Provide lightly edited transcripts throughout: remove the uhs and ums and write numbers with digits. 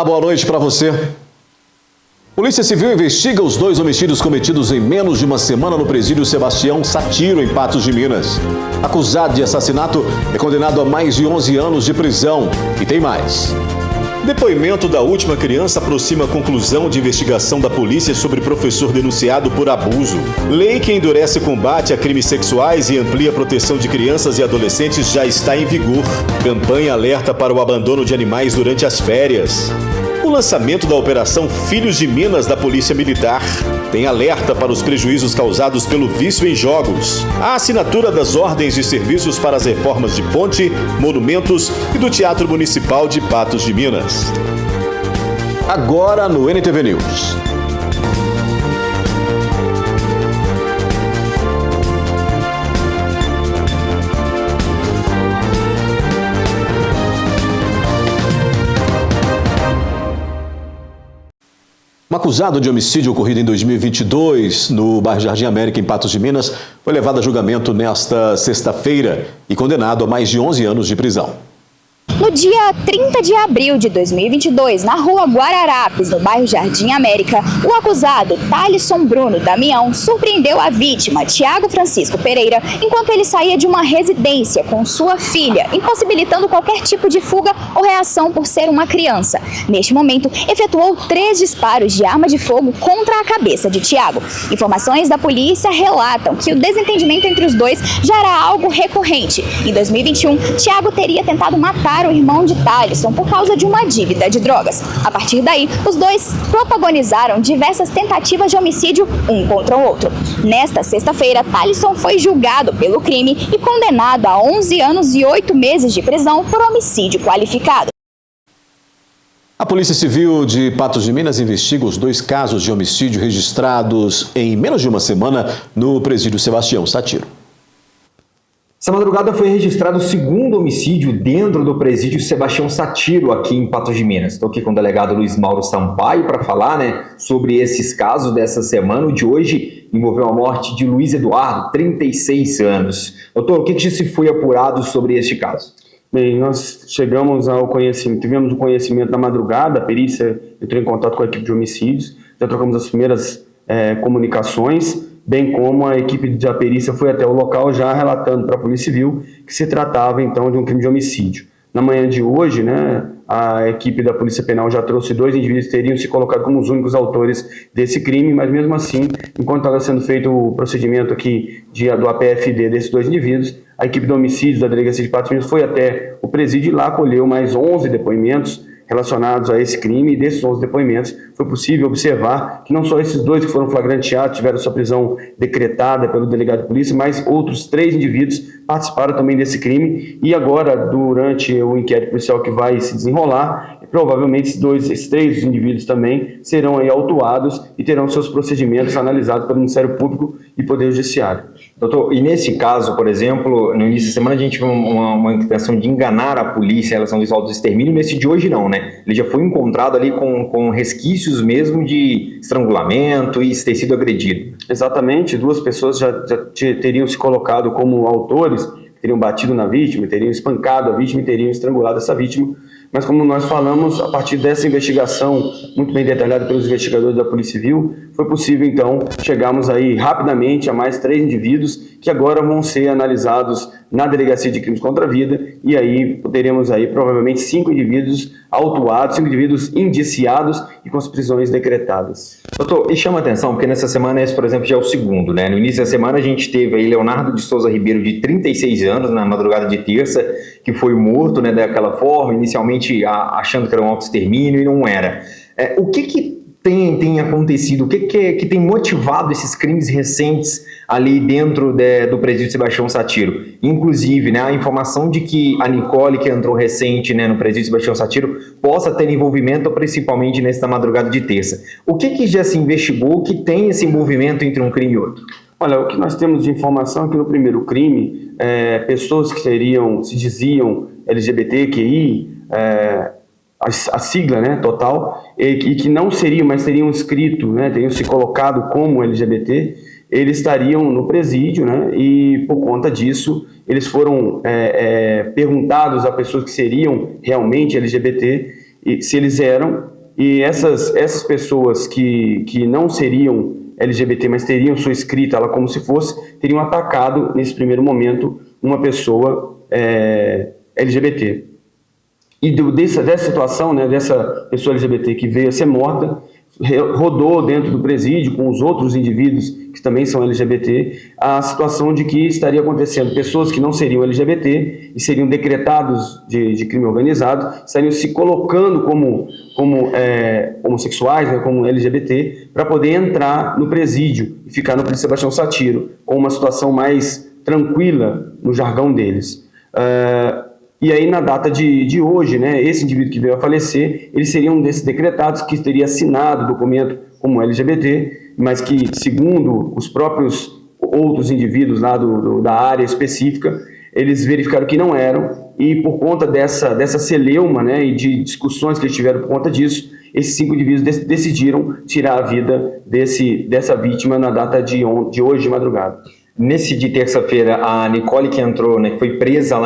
boa noite para você. Polícia Civil investiga os 2 homicídios cometidos em menos de uma semana no presídio Sebastião Satiro, em Patos de Minas. Acusado de assassinato, é condenado a mais de 11 anos de prisão. E tem mais. Depoimento da última criança aproxima a conclusão de investigação da polícia sobre professor denunciado por abuso. Lei que endurece o combate a crimes sexuais e amplia a proteção de crianças e adolescentes já está em vigor. Campanha alerta para o abandono de animais durante as férias. O lançamento da Operação Filhos de Minas da Polícia Militar tem alerta para os prejuízos causados pelo vício em jogos. A assinatura das ordens de serviços para as reformas de ponte, monumentos e do Teatro Municipal de Patos de Minas. Agora no NTV News. Um acusado de homicídio ocorrido em 2022 no bairro Jardim América, em Patos de Minas, foi levado a julgamento nesta sexta-feira e condenado a mais de 11 anos de prisão. No dia 30 de abril de 2022, na rua Guararapes, no bairro Jardim América, o acusado, Thalisson Bruno Damião, surpreendeu a vítima, Tiago Francisco Pereira, enquanto ele saía de uma residência com sua filha, impossibilitando qualquer tipo de fuga ou reação por ser uma criança. Neste momento, efetuou 3 disparos de arma de fogo contra a cabeça de Tiago. Informações da polícia relatam que o desentendimento entre os dois já era algo recorrente. Em 2021, Tiago teria tentado matar o irmão de Thalisson por causa de uma dívida de drogas. A partir daí, os dois protagonizaram diversas tentativas de homicídio um contra o outro. Nesta sexta-feira, Thalisson foi julgado pelo crime e condenado a 11 anos e 8 meses de prisão por homicídio qualificado. A Polícia Civil de Patos de Minas investiga os 2 casos de homicídio registrados em menos de uma semana no presídio Sebastião Satiro. Essa madrugada foi registrado o 2º homicídio dentro do presídio Sebastião Satiro, aqui em Patos de Minas. Estou aqui com o delegado Luiz Mauro Sampaio para falar, sobre esses casos dessa semana. O de hoje envolveu a morte de Luiz Eduardo, 36 anos. Doutor, o que já se foi apurado sobre este caso? Bem, nós chegamos ao conhecimento, tivemos o conhecimento na madrugada, a perícia entrou em contato com a equipe de homicídios, já trocamos as primeiras comunicações, bem como a equipe da perícia foi até o local já relatando para a Polícia Civil que se tratava então de um crime de homicídio. Na manhã de hoje, a equipe da Polícia Penal já trouxe 2 indivíduos que teriam se colocado como os únicos autores desse crime, mas mesmo assim, enquanto estava sendo feito o procedimento aqui do APFD desses 2 indivíduos, a equipe de homicídios da Delegacia de Patos de Minas foi até o presídio e lá colheu mais 11 depoimentos relacionados a esse crime, e desses 11 depoimentos foi possível observar que não só esses 2 que foram flagranteados tiveram sua prisão decretada pelo delegado de polícia, mas outros 3 indivíduos participaram também desse crime, e agora, durante o inquérito policial que vai se desenrolar, provavelmente esses 3 indivíduos também serão aí autuados e terão seus procedimentos analisados pelo Ministério Público e Poder Judiciário. Doutor, e nesse caso, por exemplo, no início da semana a gente viu uma intenção de enganar a polícia em relação ao extermínio, nesse de hoje não, Ele já foi encontrado ali com resquícios mesmo de estrangulamento e ter sido agredido. Exatamente, 2 pessoas já teriam se colocado como autores, teriam batido na vítima, teriam espancado a vítima e teriam estrangulado essa vítima. Mas como nós falamos, a partir dessa investigação, muito bem detalhada pelos investigadores da Polícia Civil, foi possível então chegarmos aí rapidamente a mais 3 indivíduos que agora vão ser analisados na Delegacia de Crimes contra a Vida, e aí teremos aí provavelmente 5 indivíduos autuados, 5 indivíduos indiciados e com as prisões decretadas. Doutor, e chama atenção porque nessa semana esse, por exemplo, já é o 2º, No início da semana a gente teve aí Leonardo de Souza Ribeiro, de 36 anos, na madrugada de terça, que foi morto, daquela forma, inicialmente achando que era um autoextermínio e não era. O que tem acontecido? O que tem motivado esses crimes recentes ali dentro do presídio Sebastião Satiro? Inclusive, a informação de que a Nicole, que entrou recente no presídio Sebastião Satiro, possa ter envolvimento principalmente nesta madrugada de terça. O que já se investigou que tem esse envolvimento entre um crime e outro? Olha, o que nós temos de informação é que no primeiro crime, pessoas que se diziam LGBTQI, a sigla total, e que não seriam, mas teriam escrito, teriam se colocado como LGBT, eles estariam no presídio, e por conta disso eles foram perguntados a pessoas que seriam realmente LGBT, e se eles eram, E essas pessoas que não seriam LGBT, mas teriam sua escrita ela como se fosse, teriam atacado nesse primeiro momento uma pessoa LGBT. E dessa situação, né, dessa pessoa LGBT que veio a ser morta, rodou dentro do presídio com os outros indivíduos que também são LGBT, a situação de que estaria acontecendo pessoas que não seriam LGBT e seriam decretados de crime organizado, estariam se colocando como homossexuais, né, como LGBT, para poder entrar no presídio e ficar no Presídio Sebastião Sátiro, com uma situação mais tranquila no jargão deles. E aí, na data de hoje, né, esse indivíduo que veio a falecer, ele seria um desses decretados que teria assinado o documento como LGBT, mas que, segundo os próprios outros indivíduos lá da área específica, eles verificaram que não eram, e por conta dessa celeuma, né, e de discussões que eles tiveram por conta disso, esses 5 indivíduos decidiram tirar a vida dessa vítima na data de hoje, de madrugada. Nesse de terça-feira, a Nicole que entrou, né, que foi presa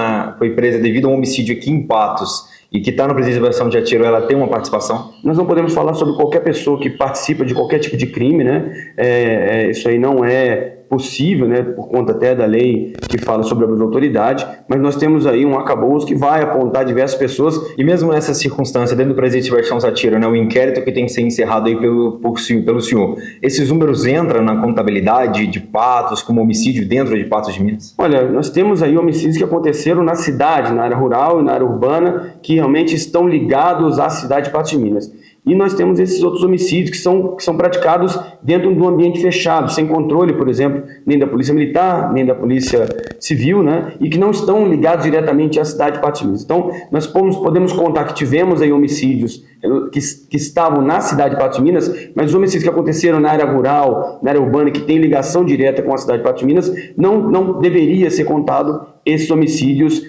devido a um homicídio aqui em Patos e que está no presídio Sebastião de Sátiro, ela tem uma participação? Nós não podemos falar sobre qualquer pessoa que participa de qualquer tipo de crime, né? Isso aí não é possível, né, por conta até da lei que fala sobre abuso de autoridade, mas nós temos aí um arcabouço que vai apontar diversas pessoas. E mesmo nessa circunstância, dentro do presídio Sebastião Sátiro, né, o inquérito que tem que ser encerrado aí pelo senhor, esses números entram na contabilidade de Patos, como homicídio dentro de Patos de Minas? Olha, nós temos aí homicídios que aconteceram na cidade, na área rural e na área urbana, que realmente estão ligados à cidade de Patos de Minas. E nós temos esses outros homicídios que são praticados dentro de um ambiente fechado, sem controle, por exemplo, nem da Polícia Militar, nem da Polícia Civil, né? E que não estão ligados diretamente à cidade de Patos de Minas. Então, nós podemos contar que tivemos aí homicídios que estavam na cidade de Patos de Minas, mas os homicídios que aconteceram na área rural, na área urbana, que tem ligação direta com a cidade de Patos de Minas, não deveria ser contado esses homicídios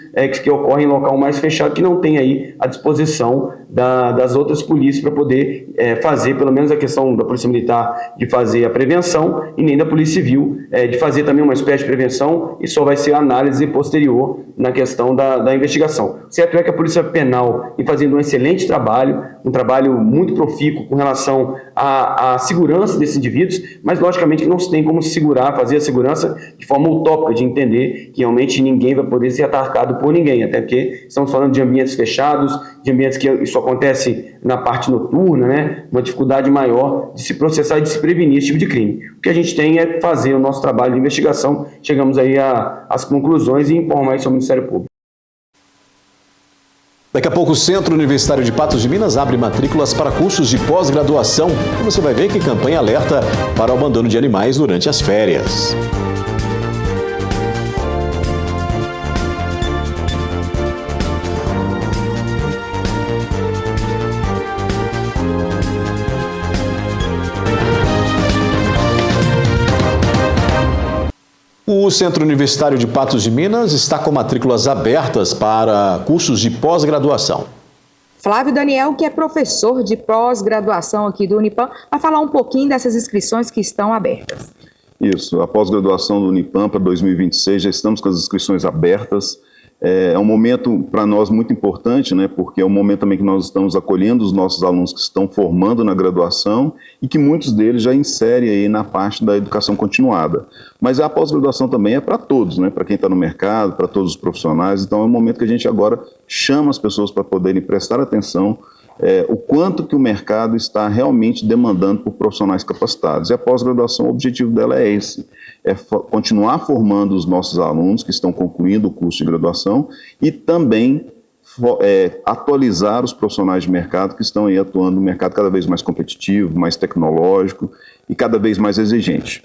que ocorrem em local mais fechado, que não tem aí a disposição das outras polícias para poder fazer, pelo menos a questão da Polícia Militar de fazer a prevenção, e nem da Polícia Civil de fazer também uma espécie de prevenção, e só vai ser a análise posterior na questão da investigação. O certo é que a Polícia Penal vem fazendo um excelente trabalho, um trabalho muito profícuo com relação à segurança desses indivíduos, mas logicamente que não se tem como fazer a segurança de forma utópica, de entender que realmente ninguém vai poder ser atacado por ninguém, até porque estamos falando de ambientes fechados, de ambientes que isso acontece na parte noturna, né? Uma dificuldade maior de se processar e de se prevenir esse tipo de crime. O que a gente tem é fazer o nosso trabalho de investigação, chegamos aí às conclusões e informar isso ao Ministério Público. Daqui a pouco o Centro Universitário de Patos de Minas abre matrículas para cursos de pós-graduação e você vai ver que campanha alerta para o abandono de animais durante as férias. O Centro Universitário de Patos de Minas está com matrículas abertas para cursos de pós-graduação. Flávio Daniel, que é professor de pós-graduação aqui do Unipam, vai falar um pouquinho dessas inscrições que estão abertas. Isso, a pós-graduação do Unipam para 2026, já estamos com as inscrições abertas. É um momento para nós muito importante, né, porque é um momento também que nós estamos acolhendo os nossos alunos que estão formando na graduação e que muitos deles já inserem aí na parte da educação continuada. Mas a pós-graduação também é para todos, né, para quem está no mercado, para todos os profissionais. Então é um momento que a gente agora chama as pessoas para poderem prestar atenção o quanto que o mercado está realmente demandando por profissionais capacitados. E a pós-graduação, o objetivo dela é esse, continuar formando os nossos alunos que estão concluindo o curso de graduação e também atualizar os profissionais de mercado que estão aí atuando no mercado cada vez mais competitivo, mais tecnológico e cada vez mais exigente.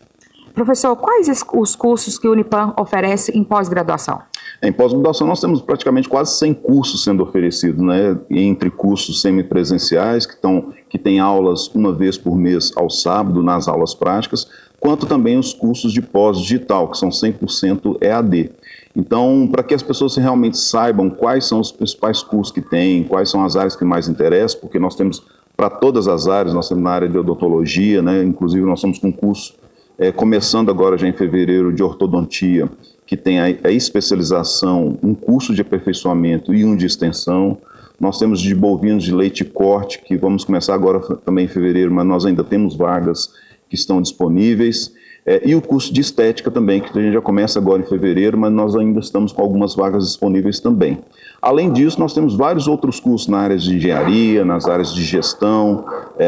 Professor, quais os cursos que o Unipam oferece em pós-graduação? Em pós-graduação nós temos praticamente quase 100 cursos sendo oferecidos, né? Entre cursos semipresenciais, que têm aulas uma vez por mês ao sábado, nas aulas práticas, quanto também os cursos de pós-digital, que são 100% EAD. Então, para que as pessoas realmente saibam quais são os principais cursos que tem, quais são as áreas que mais interessam, porque nós temos para todas as áreas, nós temos na área de odontologia, né? Inclusive nós estamos com um curso começando agora já em fevereiro de ortodontia, que tem a especialização, um curso de aperfeiçoamento e um de extensão. nós temos de bovinos de leite corte, que vamos começar agora também em fevereiro, mas nós ainda temos vagas que estão disponíveis. E o curso de estética também, que a gente já começa agora em fevereiro, mas nós ainda estamos com algumas vagas disponíveis também. Além disso, nós temos vários outros cursos na área de engenharia, nas áreas de gestão,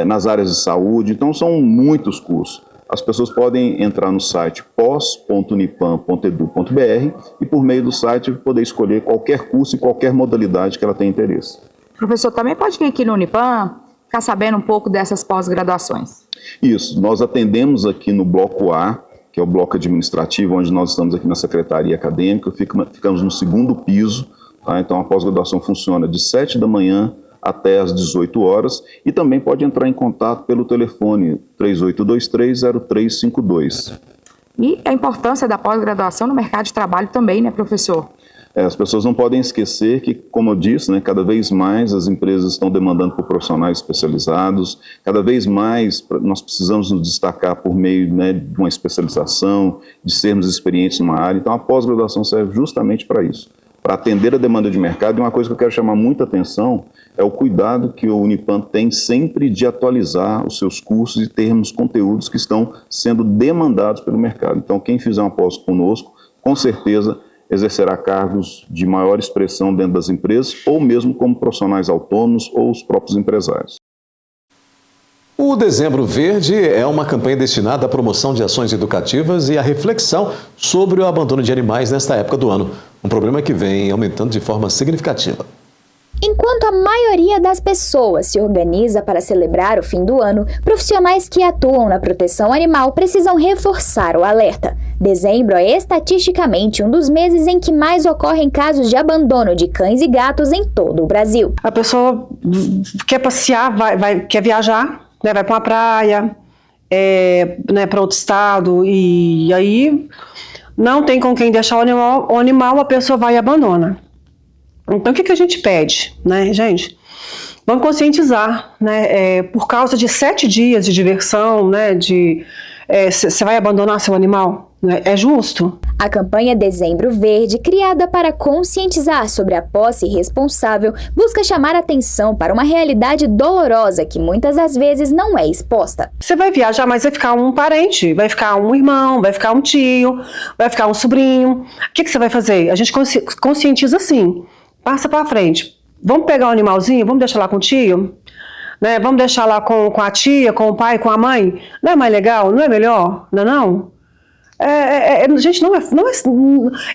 nas áreas de saúde, então são muitos cursos. As pessoas podem entrar no site pos.unipam.edu.br e por meio do site poder escolher qualquer curso e qualquer modalidade que ela tenha interesse. Professor, também pode vir aqui no Unipam, ficar sabendo um pouco dessas pós-graduações. Isso, nós atendemos aqui no bloco A, que é o bloco administrativo, onde nós estamos aqui na Secretaria Acadêmica, ficamos no segundo piso, tá? Então a pós-graduação funciona de 7 da manhã até às 18 horas e também pode entrar em contato pelo telefone 3823-0352. E a importância da pós-graduação no mercado de trabalho também, né, professor? As pessoas não podem esquecer que, como eu disse, né, cada vez mais as empresas estão demandando por profissionais especializados, cada vez mais nós precisamos nos destacar por meio, né, de uma especialização, de sermos experientes numa área. Então a pós-graduação serve justamente para isso, para atender a demanda de mercado. E uma coisa que eu quero chamar muita atenção é o cuidado que o Unipam tem sempre de atualizar os seus cursos e termos conteúdos que estão sendo demandados pelo mercado. Então quem fizer uma pós conosco, com certeza exercerá cargos de maior expressão dentro das empresas ou mesmo como profissionais autônomos ou os próprios empresários. O Dezembro Verde é uma campanha destinada à promoção de ações educativas e à reflexão sobre o abandono de animais nesta época do ano, um problema que vem aumentando de forma significativa. Enquanto a maioria das pessoas se organiza para celebrar o fim do ano, profissionais que atuam na proteção animal precisam reforçar o alerta. Dezembro é estatisticamente um dos meses em que mais ocorrem casos de abandono de cães e gatos em todo o Brasil. A pessoa quer passear, quer viajar, né, vai para uma praia, né, para outro estado, e aí não tem com quem deixar o animal, a pessoa vai e abandona. Então, o que a gente pede, né, gente? Vamos conscientizar, né? Por causa de 7 dias de diversão, né? Você vai abandonar seu animal? Né? É justo? A campanha Dezembro Verde, criada para conscientizar sobre a posse responsável, busca chamar atenção para uma realidade dolorosa que muitas das vezes não é exposta. Você vai viajar, mas vai ficar um parente, vai ficar um irmão, vai ficar um tio, vai ficar um sobrinho. O que você vai fazer? A gente conscientiza assim. Passa para frente. Vamos pegar o animalzinho, vamos deixar lá com o tio, né? Vamos deixar lá com a tia, com o pai, com a mãe. Não é mais legal? Não é melhor? Não? Gente,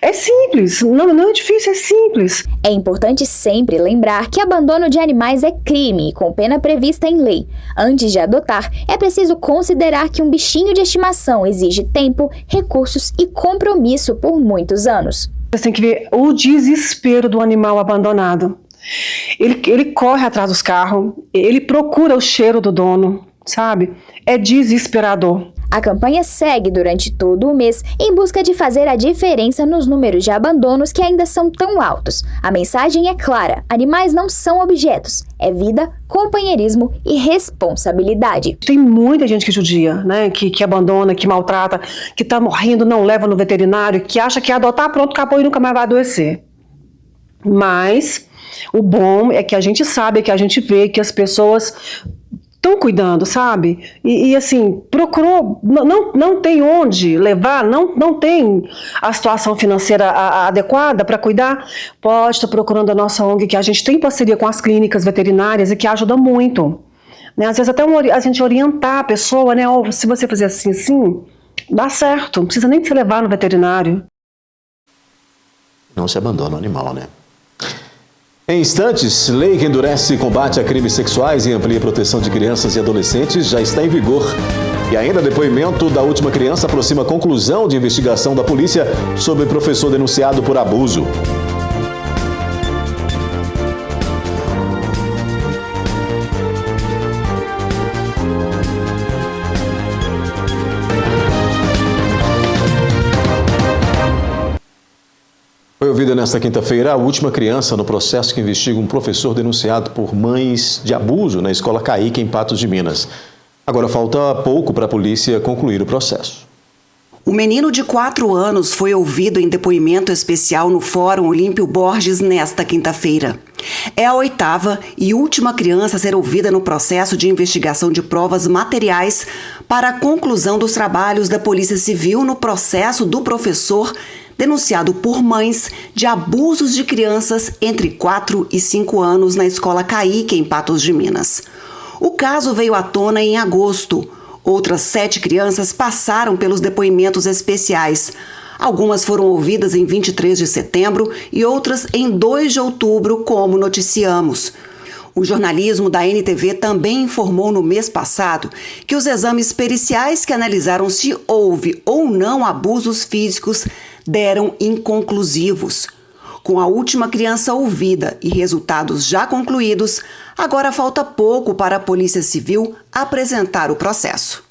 é simples. Não é difícil, é simples. É importante sempre lembrar que abandono de animais é crime, com pena prevista em lei. Antes de adotar, é preciso considerar que um bichinho de estimação exige tempo, recursos e compromisso por muitos anos. Você tem que ver o desespero do animal abandonado. Ele corre atrás dos carros, ele procura o cheiro do dono, sabe? É desesperador. A campanha segue durante todo o mês em busca de fazer a diferença nos números de abandonos que ainda são tão altos. A mensagem é clara: animais não são objetos, é vida, companheirismo e responsabilidade. Tem muita gente que judia, né? Que abandona, que maltrata, que tá morrendo, não leva no veterinário, que acha que adotar, pronto, acabou e nunca mais vai adoecer. Mas o bom é que a gente sabe, que a gente vê que as pessoas estão cuidando, sabe? E assim, procurou, não tem onde levar, não tem a situação financeira adequada para cuidar, pode estar procurando a nossa ONG, que a gente tem parceria com as clínicas veterinárias e que ajuda muito. Né? Às vezes até a gente orientar a pessoa, né? Oh, se você fizer assim, dá certo, não precisa nem se levar no veterinário. Não se abandona o animal, né? Em instantes, lei que endurece combate a crimes sexuais e amplia a proteção de crianças e adolescentes já está em vigor. E ainda depoimento da última criança aproxima a conclusão de investigação da polícia sobre professor denunciado por abuso. Foi ouvida nesta quinta-feira a última criança no processo que investiga um professor denunciado por mães de abuso na escola Caíque, em Patos de Minas. Agora falta pouco para a polícia concluir o processo. O menino de 4 anos foi ouvido em depoimento especial no Fórum Olímpio Borges nesta quinta-feira. É a 8ª e última criança a ser ouvida no processo de investigação de provas materiais para a conclusão dos trabalhos da Polícia Civil no processo do professor denunciado por mães de abusos de crianças entre 4 e 5 anos na Escola Caíque, em Patos de Minas. O caso veio à tona em agosto. Outras 7 crianças passaram pelos depoimentos especiais. Algumas foram ouvidas em 23 de setembro e outras em 2 de outubro, como noticiamos. O jornalismo da NTV também informou no mês passado que os exames periciais que analisaram se houve ou não abusos físicos deram inconclusivos. Com a última criança ouvida e resultados já concluídos, agora falta pouco para a Polícia Civil apresentar o processo.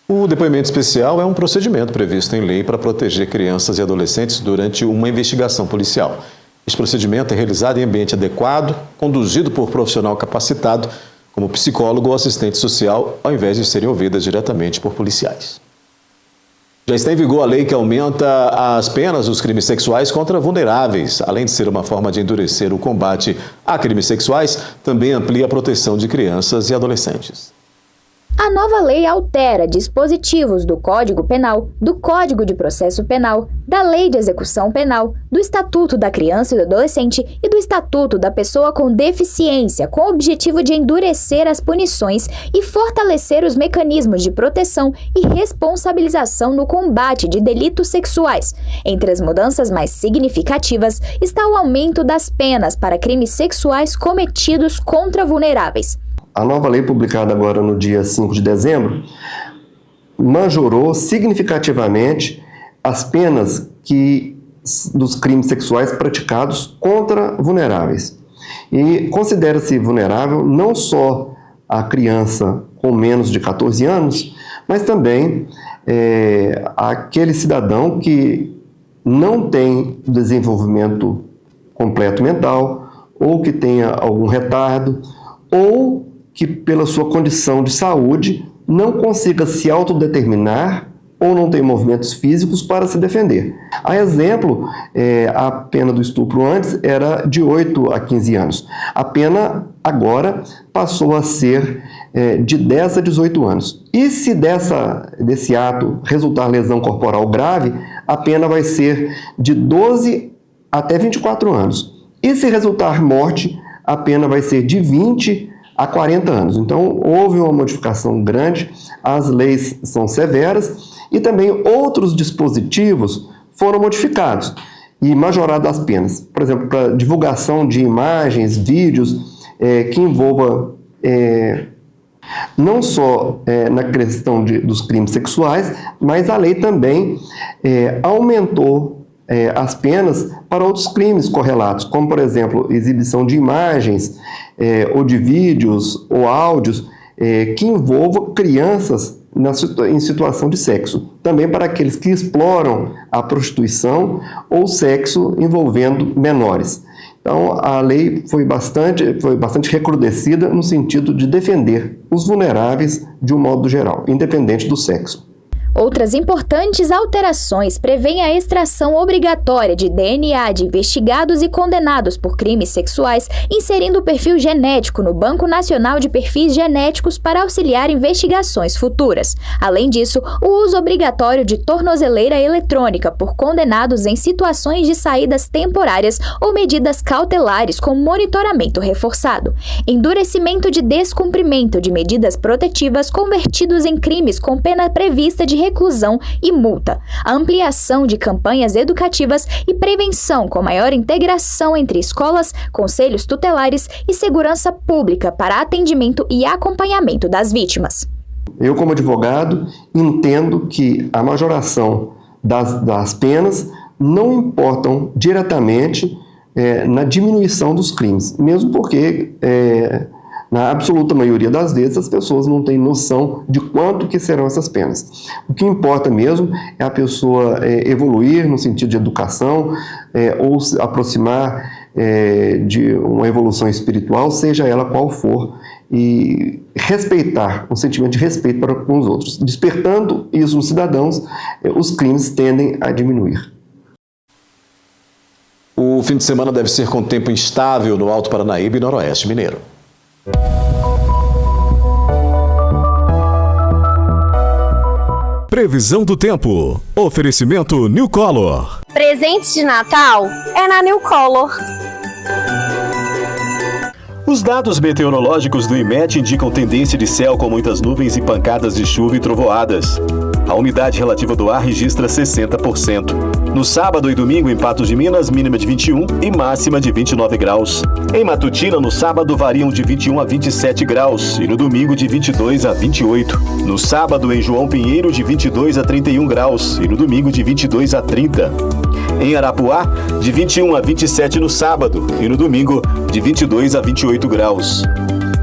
O depoimento especial é um procedimento previsto em lei para proteger crianças e adolescentes durante uma investigação policial. Esse procedimento é realizado em ambiente adequado, conduzido por profissional capacitado, como psicólogo ou assistente social, ao invés de serem ouvidas diretamente por policiais. Já está em vigor a lei que aumenta as penas dos crimes sexuais contra vulneráveis. Além de ser uma forma de endurecer o combate a crimes sexuais, também amplia a proteção de crianças e adolescentes. A nova lei altera dispositivos do Código Penal, do Código de Processo Penal, da Lei de Execução Penal, do Estatuto da Criança e do Adolescente e do Estatuto da Pessoa com Deficiência, com o objetivo de endurecer as punições e fortalecer os mecanismos de proteção e responsabilização no combate de delitos sexuais. Entre as mudanças mais significativas está o aumento das penas para crimes sexuais cometidos contra vulneráveis. A nova lei, publicada agora no dia 5 de dezembro, majorou significativamente as penas dos crimes sexuais praticados contra vulneráveis. E considera-se vulnerável não só a criança com menos de 14 anos, mas também aquele cidadão que não tem desenvolvimento completo mental, ou que tenha algum retardo, ou que pela sua condição de saúde não consiga se autodeterminar ou não tem movimentos físicos para se defender. A exemplo, a pena do estupro antes era de 8 a 15 anos. A pena agora passou a ser de 10 a 18 anos. E se desse ato resultar lesão corporal grave, a pena vai ser de 12 até 24 anos. E se resultar morte, a pena vai ser de 20 a 40 anos. Então, houve uma modificação grande, as leis são severas e também outros dispositivos foram modificados e majoradas as penas. Por exemplo, para divulgação de imagens, vídeos que envolva não só na questão dos crimes sexuais, mas a lei também aumentou as penas para outros crimes correlatos, como, por exemplo, exibição de imagens ou de vídeos ou áudios que envolvam crianças em situação de sexo. Também para aqueles que exploram a prostituição ou sexo envolvendo menores. Então, a lei foi bastante recrudescida no sentido de defender os vulneráveis de um modo geral, independente do sexo. Outras importantes alterações prevêem a extração obrigatória de DNA de investigados e condenados por crimes sexuais, inserindo o perfil genético no Banco Nacional de Perfis Genéticos para auxiliar investigações futuras. Além disso, o uso obrigatório de tornozeleira eletrônica por condenados em situações de saídas temporárias ou medidas cautelares com monitoramento reforçado. Endurecimento de descumprimento de medidas protetivas convertidos em crimes com pena prevista de reclusão e multa, a ampliação de campanhas educativas e prevenção com maior integração entre escolas, conselhos tutelares e segurança pública para atendimento e acompanhamento das vítimas. Eu, como advogado, entendo que a majoração das penas não importam diretamente na diminuição dos crimes, mesmo porque na absoluta maioria das vezes, as pessoas não têm noção de quanto que serão essas penas. O que importa mesmo é a pessoa evoluir no sentido de educação ou se aproximar de uma evolução espiritual, seja ela qual for e respeitar, um sentimento de respeito para com os outros. Despertando isso nos cidadãos, os crimes tendem a diminuir. O fim de semana deve ser com tempo instável no Alto Paranaíba e Noroeste Mineiro. Previsão do tempo. Oferecimento New Color. Presentes de Natal é na New Color. Os dados meteorológicos do IMET indicam tendência de céu com muitas nuvens e pancadas de chuva e trovoadas. A umidade relativa do ar registra 60%. No sábado e domingo, em Patos de Minas, mínima de 21 e máxima de 29 graus. Em Matutina, no sábado, variam de 21 a 27 graus e no domingo, de 22 a 28. No sábado, em João Pinheiro, de 22 a 31 graus e no domingo, de 22 a 30. Em Arapuá, de 21 a 27 no sábado e no domingo, de 22 a 28 graus.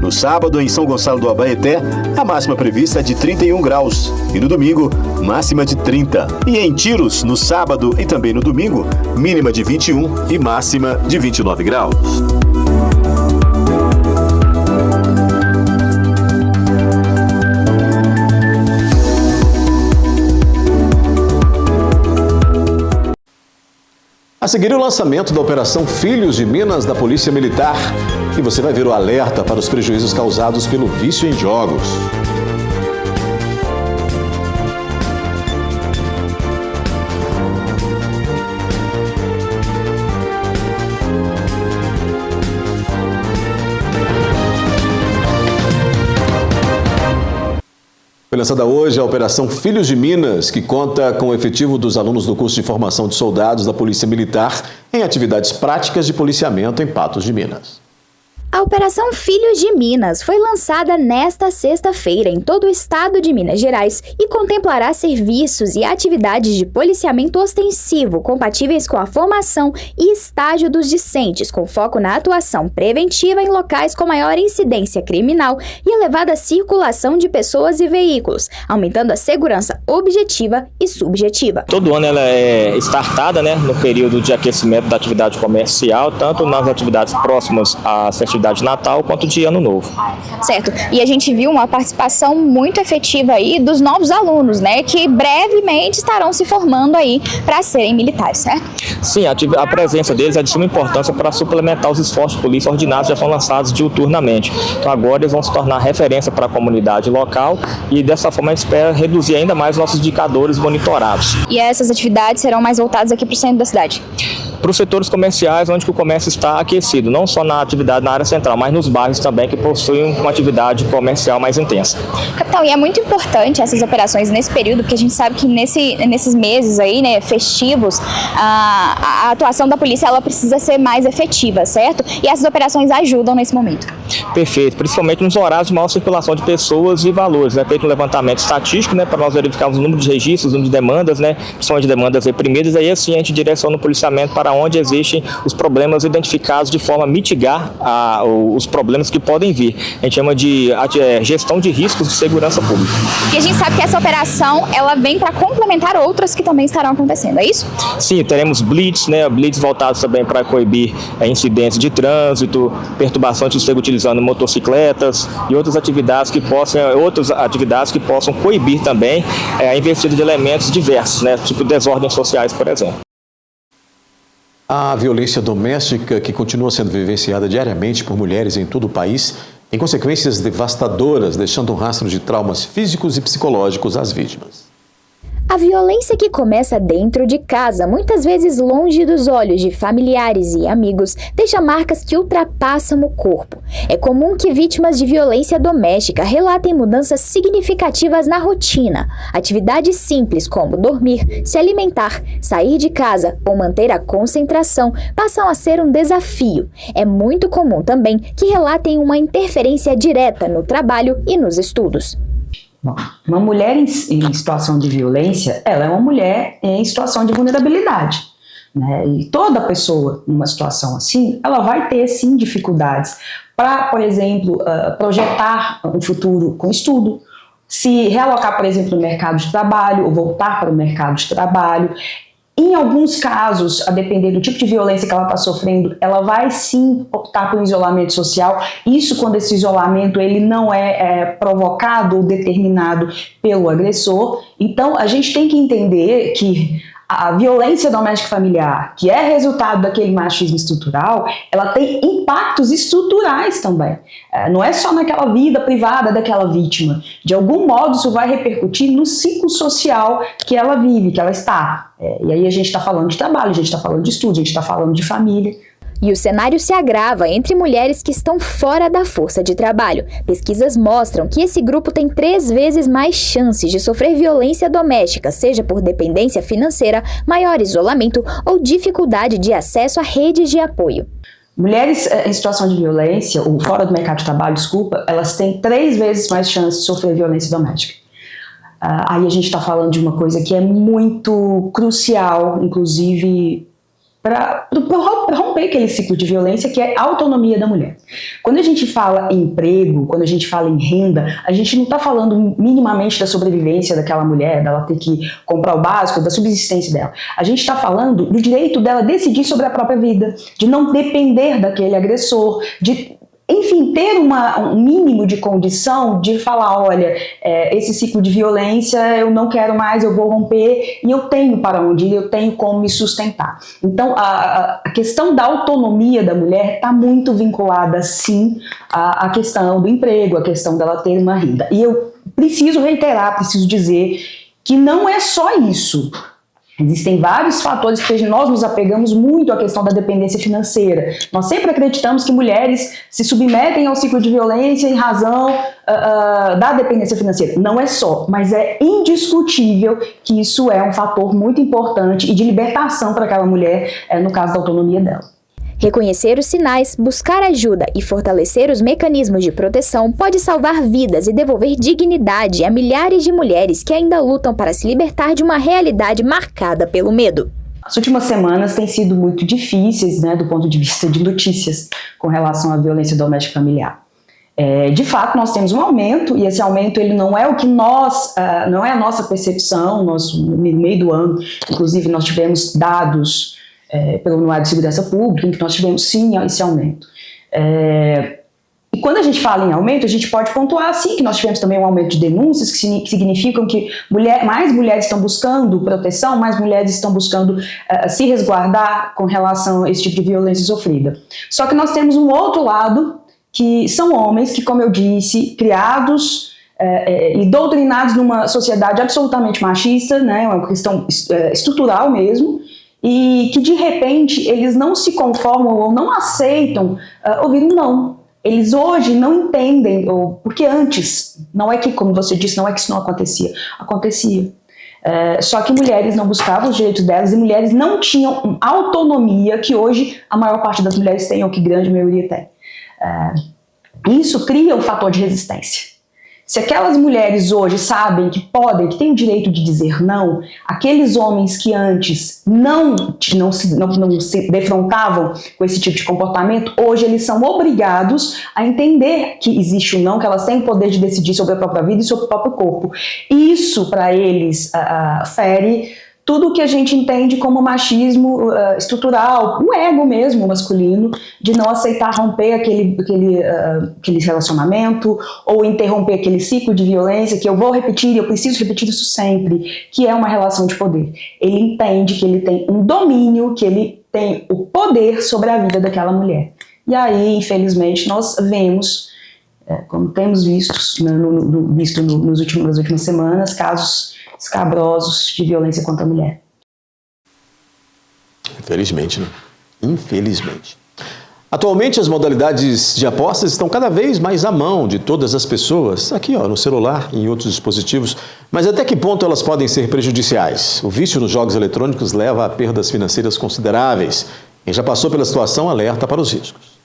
No sábado, em São Gonçalo do Abaeté, a máxima prevista é de 31 graus e no domingo, máxima de 30. E em Tiros, no sábado e também no domingo, mínima de 21 e máxima de 29 graus. A seguir, o lançamento da Operação Filhos de Minas da Polícia Militar. E você vai ver o alerta para os prejuízos causados pelo vício em jogos. Foi lançada hoje a Operação Filhos de Minas, que conta com o efetivo dos alunos do curso de formação de soldados da Polícia Militar em atividades práticas de policiamento em Patos de Minas. A Operação Filhos de Minas foi lançada nesta sexta-feira em todo o estado de Minas Gerais e contemplará serviços e atividades de policiamento ostensivo compatíveis com a formação e estágio dos discentes, com foco na atuação preventiva em locais com maior incidência criminal e elevada circulação de pessoas e veículos, aumentando a segurança objetiva e subjetiva. Todo ano ela é startada, no período de aquecimento da atividade comercial, tanto nas atividades próximas às festividades de Natal quanto de Ano Novo. Certo. E a gente viu uma participação muito efetiva aí dos novos alunos, que brevemente estarão se formando aí para serem militares, certo? Sim, a presença deles é de suma importância para suplementar os esforços de polícia ordinários que já foram lançados diuturnamente. Então agora eles vão se tornar referência para a comunidade local e dessa forma a gente espera reduzir ainda mais nossos indicadores monitorados. E essas atividades serão mais voltadas aqui para o centro da cidade? Para os setores comerciais onde o comércio está aquecido, não só na atividade na área central, mas nos bairros também que possuem uma atividade comercial mais intensa. Capitão, e é muito importante essas operações nesse período, porque a gente sabe que nesses meses aí, festivos, a atuação da polícia ela precisa ser mais efetiva, certo? E essas operações ajudam nesse momento. Perfeito, principalmente nos horários de maior circulação de pessoas e valores. É feito um levantamento estatístico, para nós verificarmos o número de registros, o número de demandas, principalmente demandas reprimidas, aí assim a gente direciona o policiamento para onde existem os problemas identificados de forma a mitigar os problemas que podem vir. A gente chama de gestão de riscos de segurança pública. E a gente sabe que essa operação ela vem para complementar outras que também estarão acontecendo, é isso? Sim, teremos blitz, blitz voltados também para coibir incidentes de trânsito, perturbação de sossego utilizando motocicletas e outras atividades que possam coibir também a investida de elementos diversos, tipo desordens sociais, por exemplo. A violência doméstica, que continua sendo vivenciada diariamente por mulheres em todo o país, tem consequências devastadoras, deixando um rastro de traumas físicos e psicológicos às vítimas. A violência que começa dentro de casa, muitas vezes longe dos olhos de familiares e amigos, deixa marcas que ultrapassam o corpo. É comum que vítimas de violência doméstica relatem mudanças significativas na rotina. Atividades simples como dormir, se alimentar, sair de casa ou manter a concentração passam a ser um desafio. É muito comum também que relatem uma interferência direta no trabalho e nos estudos. Bom, uma mulher em situação de violência, ela é uma mulher em situação de vulnerabilidade, E toda pessoa numa situação assim, ela vai ter sim dificuldades para, por exemplo, projetar um futuro com estudo, se realocar, por exemplo, no mercado de trabalho ou voltar para o mercado de trabalho. Em alguns casos, a depender do tipo de violência que ela está sofrendo, ela vai sim optar por um isolamento social. Isso quando esse isolamento ele não é provocado ou determinado pelo agressor. Então, a gente tem que entender que a violência doméstica familiar, que é resultado daquele machismo estrutural, ela tem impactos estruturais também. Não é só naquela vida privada daquela vítima. De algum modo, isso vai repercutir no ciclo social que ela vive, que ela está. E aí a gente está falando de trabalho, a gente está falando de estudo, a gente está falando de família. E o cenário se agrava entre mulheres que estão fora da força de trabalho. Pesquisas mostram que esse grupo tem 3 vezes mais chances de sofrer violência doméstica, seja por dependência financeira, maior isolamento ou dificuldade de acesso a redes de apoio. Mulheres em situação de violência, ou fora do mercado de trabalho, elas têm 3 vezes mais chances de sofrer violência doméstica. Aí a gente está falando de uma coisa que é muito crucial, inclusive, para romper aquele ciclo de violência, que é a autonomia da mulher. Quando a gente fala em emprego, quando a gente fala em renda, a gente não está falando minimamente da sobrevivência daquela mulher, dela ter que comprar o básico, da subsistência dela. A gente está falando do direito dela decidir sobre a própria vida, de não depender daquele agressor, de, enfim, ter um mínimo de condição de falar, olha, esse ciclo de violência eu não quero mais, eu vou romper e eu tenho para onde ir, eu tenho como me sustentar. Então, a questão da autonomia da mulher está muito vinculada, sim, à questão do emprego, à questão dela ter uma renda. E eu preciso reiterar, preciso dizer que não é só isso. Existem vários fatores que nós nos apegamos muito à questão da dependência financeira. Nós sempre acreditamos que mulheres se submetem ao ciclo de violência em razão da dependência financeira. Não é só, mas é indiscutível que isso é um fator muito importante e de libertação para aquela mulher, no caso da autonomia dela. Reconhecer os sinais, buscar ajuda e fortalecer os mecanismos de proteção pode salvar vidas e devolver dignidade a milhares de mulheres que ainda lutam para se libertar de uma realidade marcada pelo medo. As últimas semanas têm sido muito difíceis, do ponto de vista de notícias com relação à violência doméstica familiar. De fato, nós temos um aumento, e esse aumento ele não é o que não é a nossa percepção. No meio do ano, inclusive, nós tivemos dados pelo Anuário de Segurança Pública, em que nós tivemos sim esse aumento. E quando a gente fala em aumento, a gente pode pontuar sim que nós tivemos também um aumento de denúncias, que significam que mais mulheres estão buscando proteção, mais mulheres estão buscando se resguardar com relação a esse tipo de violência sofrida. Só que nós temos um outro lado, que são homens que, como eu disse, criados e doutrinados numa sociedade absolutamente machista, uma questão estrutural mesmo, e que de repente eles não se conformam ou não aceitam ouvir um não. Eles hoje não entendem, porque antes, não é que, como você disse, não é que isso não acontecia, acontecia. Só que mulheres não buscavam os direitos delas e mulheres não tinham autonomia que hoje a maior parte das mulheres tem, ou que grande maioria tem. Isso cria um fator de resistência. Se aquelas mulheres hoje sabem que podem, que têm o direito de dizer não, aqueles homens que antes não se defrontavam com esse tipo de comportamento, hoje eles são obrigados a entender que existe o não, que elas têm o poder de decidir sobre a própria vida e sobre o próprio corpo. Isso, para eles, fere tudo o que a gente entende como machismo estrutural, o ego mesmo masculino, de não aceitar romper aquele relacionamento ou interromper aquele ciclo de violência que eu vou repetir, eu preciso repetir isso sempre, que é uma relação de poder. Ele entende que ele tem um domínio, que ele tem o poder sobre a vida daquela mulher. E aí, infelizmente, nós vemos, como temos visto nas últimas semanas, casos escabrosos de violência contra a mulher. Infelizmente, né? Infelizmente. Atualmente, as modalidades de apostas estão cada vez mais à mão de todas as pessoas, aqui no celular e em outros dispositivos, mas até que ponto elas podem ser prejudiciais? O vício nos jogos eletrônicos leva a perdas financeiras consideráveis. Quem já passou pela situação alerta para os riscos.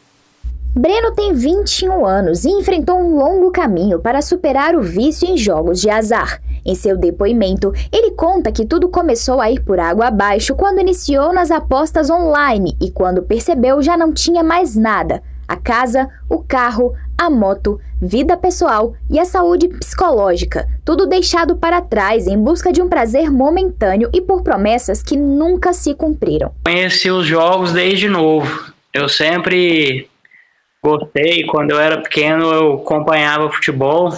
Breno tem 21 anos e enfrentou um longo caminho para superar o vício em jogos de azar. Em seu depoimento, ele conta que tudo começou a ir por água abaixo quando iniciou nas apostas online e quando percebeu já não tinha mais nada. A casa, o carro, a moto, vida pessoal e a saúde psicológica, tudo deixado para trás em busca de um prazer momentâneo e por promessas que nunca se cumpriram. Conheci os jogos desde novo. Eu sempre gostei, quando eu era pequeno eu acompanhava futebol,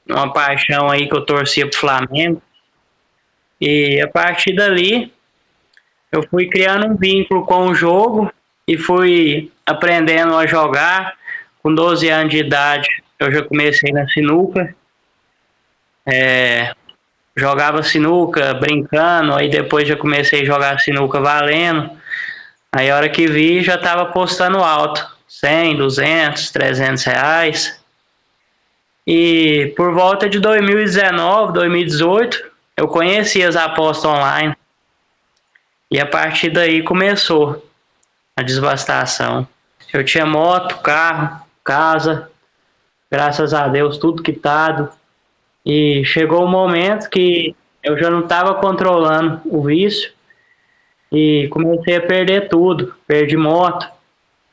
uma paixão aí que eu torcia pro Flamengo. E a partir dali eu fui criando um vínculo com o jogo e fui aprendendo a jogar. Com 12 anos de idade eu já comecei na sinuca, jogava sinuca brincando, aí depois já comecei a jogar sinuca valendo. Aí a hora que vi já estava apostando alto, 100, 200, 300 reais. E por volta de 2019, 2018, eu conheci as apostas online. E a partir daí começou a devastação. Eu tinha moto, carro, casa, graças a Deus, tudo quitado. E chegou um momento que eu já não estava controlando o vício e comecei a perder tudo. Perdi moto,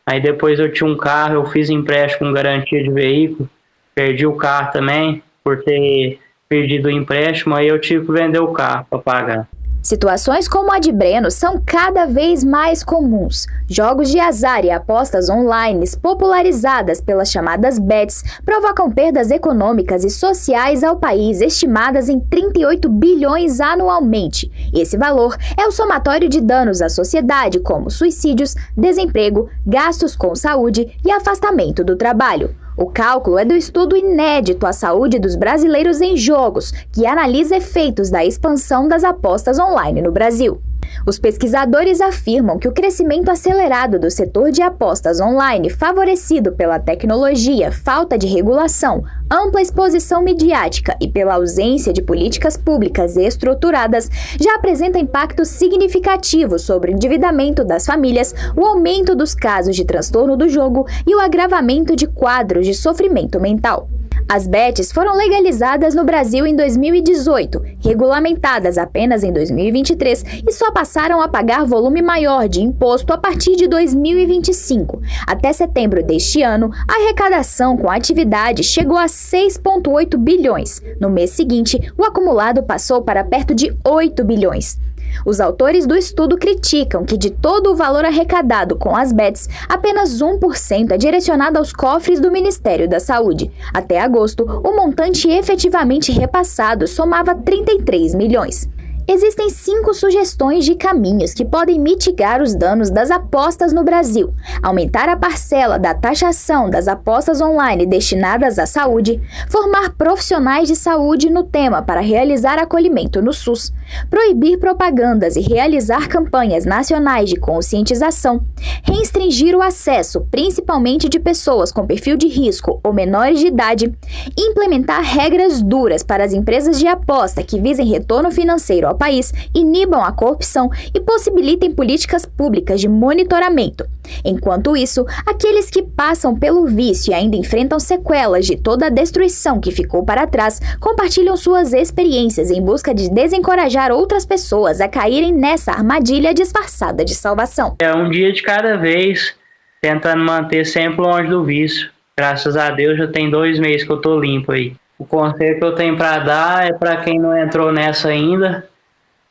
aí depois eu tinha um carro, eu fiz empréstimo com garantia de veículo, perdi o carro também por ter perdido o empréstimo, aí eu tive que vender o carro para pagar. Situações como a de Breno são cada vez mais comuns. Jogos de azar e apostas online popularizadas pelas chamadas bets provocam perdas econômicas e sociais ao país estimadas em 38 bilhões anualmente. Esse valor é o somatório de danos à sociedade, como suicídios, desemprego, gastos com saúde e afastamento do trabalho. O cálculo é do estudo inédito à saúde dos brasileiros em jogos, que analisa efeitos da expansão das apostas online no Brasil. Os pesquisadores afirmam que o crescimento acelerado do setor de apostas online, favorecido pela tecnologia, falta de regulação, ampla exposição midiática e pela ausência de políticas públicas estruturadas, já apresenta impactos significativos sobre o endividamento das famílias, o aumento dos casos de transtorno do jogo e o agravamento de quadros de sofrimento mental. As bets foram legalizadas no Brasil em 2018, regulamentadas apenas em 2023 e só passaram a pagar volume maior de imposto a partir de 2025. Até setembro deste ano, a arrecadação com a atividade chegou a 6,8 bilhões. No mês seguinte, o acumulado passou para perto de 8 bilhões. Os autores do estudo criticam que de todo o valor arrecadado com as bets, apenas 1% é direcionado aos cofres do Ministério da Saúde. Até agosto, o montante efetivamente repassado somava 33 milhões. Existem 5 sugestões de caminhos que podem mitigar os danos das apostas no Brasil: aumentar a parcela da taxação das apostas online destinadas à saúde, formar profissionais de saúde no tema para realizar acolhimento no SUS, proibir propagandas e realizar campanhas nacionais de conscientização, restringir o acesso, principalmente de pessoas com perfil de risco ou menores de idade, implementar regras duras para as empresas de aposta que visem retorno financeiro ao país, inibam a corrupção e possibilitem políticas públicas de monitoramento. Enquanto isso, aqueles que passam pelo vício e ainda enfrentam sequelas de toda a destruição que ficou para trás, compartilham suas experiências em busca de desencorajar outras pessoas a caírem nessa armadilha disfarçada de salvação. É um dia de cada vez, tentando manter sempre longe do vício. Graças a Deus já tem 2 meses que eu tô limpo aí. O conselho que eu tenho para dar é para quem não entrou nessa ainda,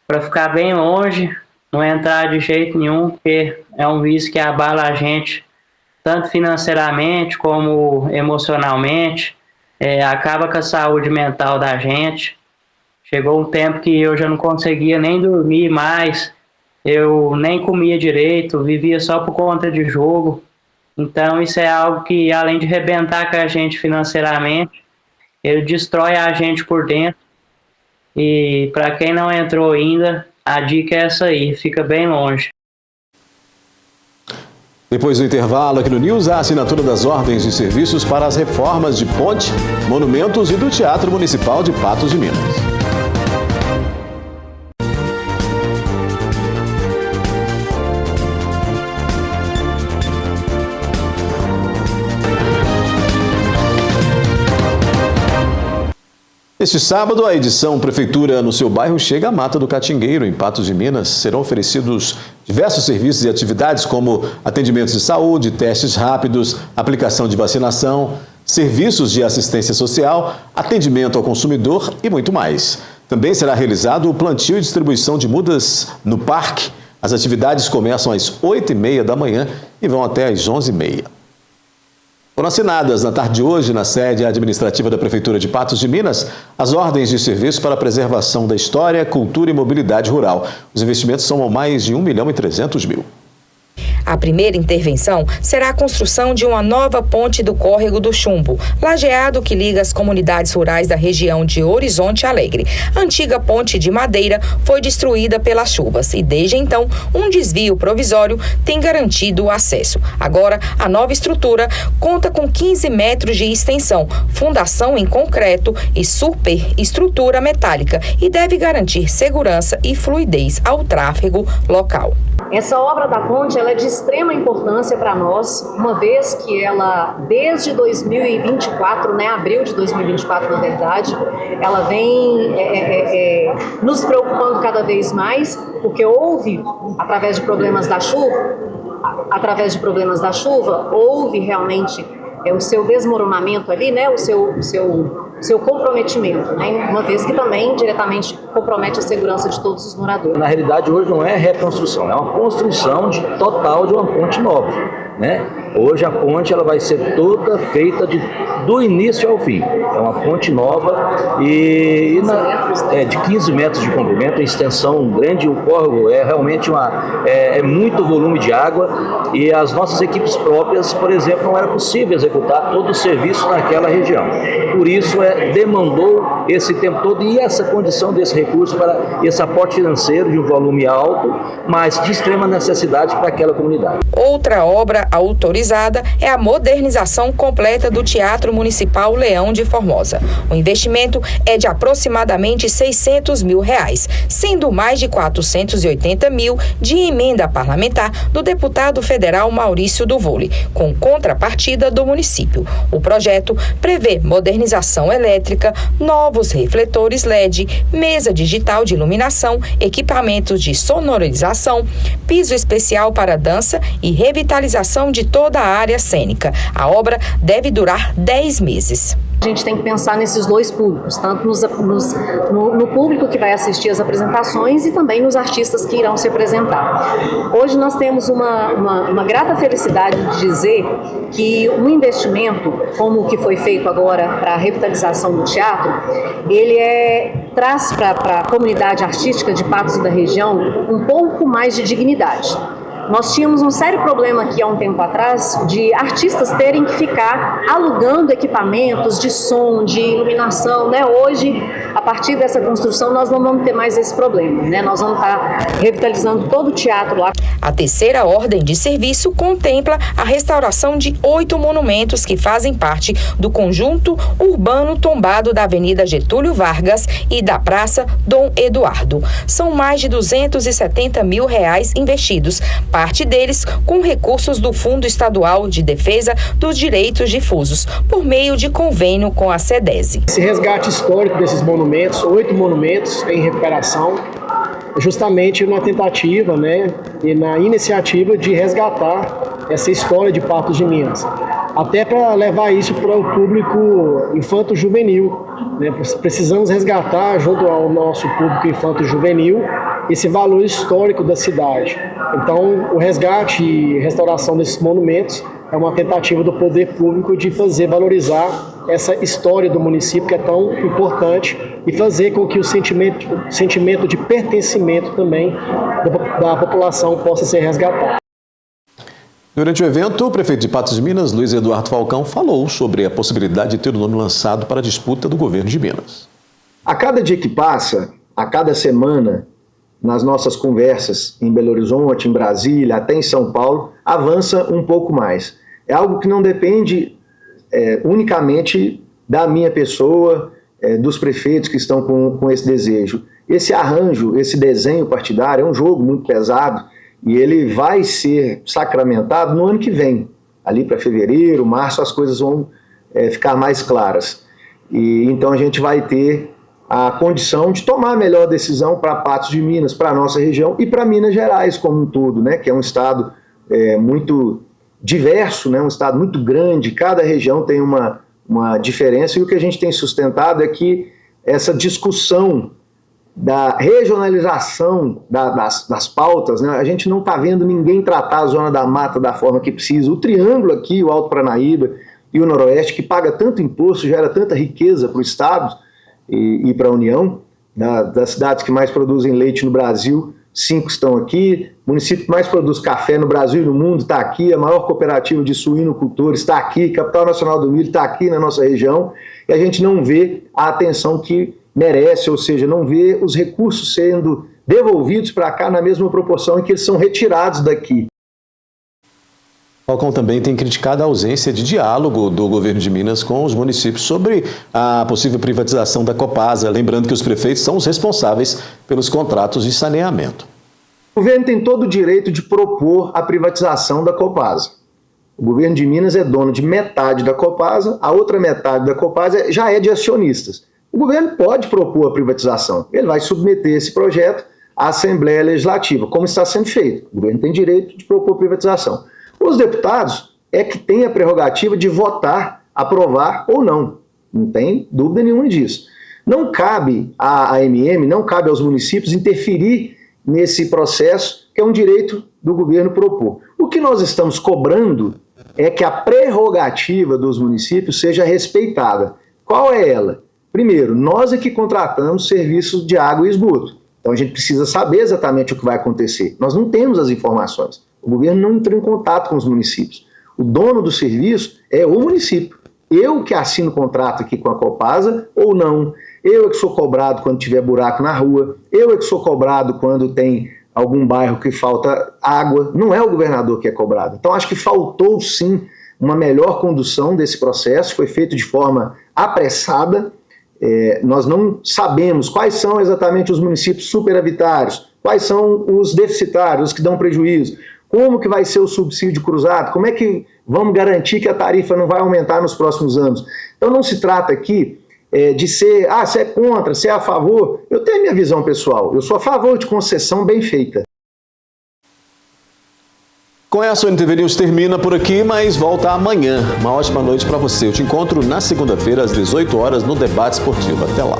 para ficar bem longe, não entrar de jeito nenhum, porque é um vício que abala a gente, tanto financeiramente como emocionalmente, acaba com a saúde mental da gente. Chegou um tempo que eu já não conseguia nem dormir mais, eu nem comia direito, vivia só por conta de jogo. Então isso é algo que, além de arrebentar com a gente financeiramente, ele destrói a gente por dentro. E para quem não entrou ainda, a dica é essa aí, fica bem longe. Depois do intervalo aqui no News, a assinatura das ordens de serviços para as reformas de ponte, monumentos e do Teatro Municipal de Patos de Minas. Este sábado, a edição Prefeitura no seu bairro chega à Mata do Catingueiro, em Patos de Minas. Serão oferecidos diversos serviços e atividades como atendimentos de saúde, testes rápidos, aplicação de vacinação, serviços de assistência social, atendimento ao consumidor e muito mais. Também será realizado o plantio e distribuição de mudas no parque. As atividades começam às 8h30 da manhã e vão até às 11h30. Foram assinadas na tarde de hoje, na sede administrativa da Prefeitura de Patos de Minas, as ordens de serviço para a preservação da história, cultura e mobilidade rural. Os investimentos são mais de R$ 1.300.000. A primeira intervenção será a construção de uma nova ponte do Córrego do Chumbo, lajeado que liga as comunidades rurais da região de Horizonte Alegre. A antiga ponte de madeira foi destruída pelas chuvas e, desde então, um desvio provisório tem garantido o acesso. Agora, a nova estrutura conta com 15 metros de extensão, fundação em concreto e superestrutura metálica e deve garantir segurança e fluidez ao tráfego local. Essa obra da ponte ela é de extrema importância para nós, uma vez que ela, desde 2024, abril de 2024, na verdade, ela vem nos preocupando cada vez mais, porque houve, através de problemas da chuva, houve realmente o seu desmoronamento ali, o seu comprometimento, uma vez que também diretamente compromete a segurança de todos os moradores. Na realidade, hoje não é reconstrução, é uma construção total de uma ponte nova, Hoje a ponte ela vai ser toda feita do início ao fim. É uma ponte nova e de 15 metros de comprimento, a extensão grande, o córrego é realmente muito volume de água e as nossas equipes próprias, por exemplo, não era possível executar todo o serviço naquela região. Por isso demandou esse tempo todo e essa condição desse recurso para esse aporte financeiro de um volume alto, mas de extrema necessidade para aquela comunidade. Outra obra autorizada é a modernização completa do Teatro Municipal Leão de Formosa. O investimento é de aproximadamente R$600 mil, sendo mais de R$480 mil de emenda parlamentar do deputado federal Maurício do Vôlei, com contrapartida do município. O projeto prevê modernização elétrica, novos refletores LED, mesa digital de iluminação, equipamentos de sonorização, piso especial para dança e revitalização de toda a área cênica. A obra deve durar 10 meses. A gente tem que pensar nesses dois públicos, tanto no público que vai assistir às apresentações e também nos artistas que irão se apresentar. Hoje nós temos uma grata felicidade de dizer que um investimento, como o que foi feito agora para a revitalização do teatro, ele traz para a comunidade artística de Patos e da região um pouco mais de dignidade. Nós tínhamos um sério problema aqui há um tempo atrás de artistas terem que ficar alugando equipamentos de som, de iluminação, Hoje, a partir dessa construção, nós não vamos ter mais esse problema, Nós vamos estar revitalizando todo o teatro lá. A terceira ordem de serviço contempla a restauração de 8 monumentos que fazem parte do conjunto urbano tombado da Avenida Getúlio Vargas e da Praça Dom Eduardo. São mais de R$270 mil investidos, parte deles com recursos do Fundo Estadual de Defesa dos Direitos Difusos, por meio de convênio com a SEDESI. Esse resgate histórico desses monumentos, 8 monumentos em recuperação, justamente na tentativa e na iniciativa de resgatar essa história de Patos de Minas. Até para levar isso para o público infanto-juvenil. Precisamos resgatar, junto ao nosso público infanto-juvenil, esse valor histórico da cidade. Então, o resgate e restauração desses monumentos é uma tentativa do poder público de fazer valorizar essa história do município que é tão importante e fazer com que o sentimento de pertencimento também da população possa ser resgatado. Durante o evento, o prefeito de Patos de Minas, Luiz Eduardo Falcão, falou sobre a possibilidade de ter o nome lançado para a disputa do governo de Minas. A cada dia que passa, a cada semana, nas nossas conversas em Belo Horizonte, em Brasília, até em São Paulo, avança um pouco mais. É algo que não depende unicamente da minha pessoa, dos prefeitos que estão com esse desejo. Esse arranjo, esse desenho partidário é um jogo muito pesado e ele vai ser sacramentado no ano que vem. Ali para fevereiro, março, as coisas vão ficar mais claras. E então a gente vai ter a condição de tomar a melhor decisão para Patos de Minas, para a nossa região e para Minas Gerais como um todo, que é um estado muito diverso, um estado muito grande, cada região tem uma uma diferença, e o que a gente tem sustentado é que essa discussão da regionalização das pautas, né, a gente não está vendo ninguém tratar a Zona da Mata da forma que precisa. O triângulo aqui, o Alto Paranaíba e o Noroeste, que paga tanto imposto, gera tanta riqueza para o Estado e para a União, das cidades que mais produzem leite no Brasil, 5 estão aqui, o município que mais produz café no Brasil e no mundo está aqui, a maior cooperativa de suinocultores está aqui, Capital Nacional do Milho está aqui na nossa região, e a gente não vê a atenção que merece, ou seja, não vê os recursos sendo devolvidos para cá na mesma proporção em que eles são retirados daqui. Falcão também tem criticado a ausência de diálogo do governo de Minas com os municípios sobre a possível privatização da Copasa, lembrando que os prefeitos são os responsáveis pelos contratos de saneamento. O governo tem todo o direito de propor a privatização da Copasa. O governo de Minas é dono de metade da Copasa, a outra metade da Copasa já é de acionistas. O governo pode propor a privatização, ele vai submeter esse projeto à Assembleia Legislativa, como está sendo feito. O governo tem direito de propor privatização. Os deputados é que têm a prerrogativa de votar, aprovar ou não. Não tem dúvida nenhuma disso. Não cabe à AMM, não cabe aos municípios interferir nesse processo, que é um direito do governo propor. O que nós estamos cobrando é que a prerrogativa dos municípios seja respeitada. Qual é ela? Primeiro, nós é que contratamos serviços de água e esgoto. Então a gente precisa saber exatamente o que vai acontecer. Nós não temos as informações. O governo não entrou em contato com os municípios. O dono do serviço é o município. Eu que assino o contrato aqui com a Copasa ou não. Eu é que sou cobrado quando tiver buraco na rua. Eu é que sou cobrado quando tem algum bairro que falta água. Não é o governador que é cobrado. Então acho que faltou sim uma melhor condução desse processo. Foi feito de forma apressada. Nós não sabemos quais são exatamente os municípios superavitários, quais são os deficitários, os que dão prejuízo, como que vai ser o subsídio cruzado, como é que vamos garantir que a tarifa não vai aumentar nos próximos anos. Então não se trata aqui de ser, se é contra, se é a favor. Eu tenho a minha visão pessoal, eu sou a favor de concessão bem feita. Com essa, o NTV News termina por aqui, mas volta amanhã. Uma ótima noite para você. Eu te encontro na segunda-feira, às 18 horas, no Debate Esportivo. Até lá.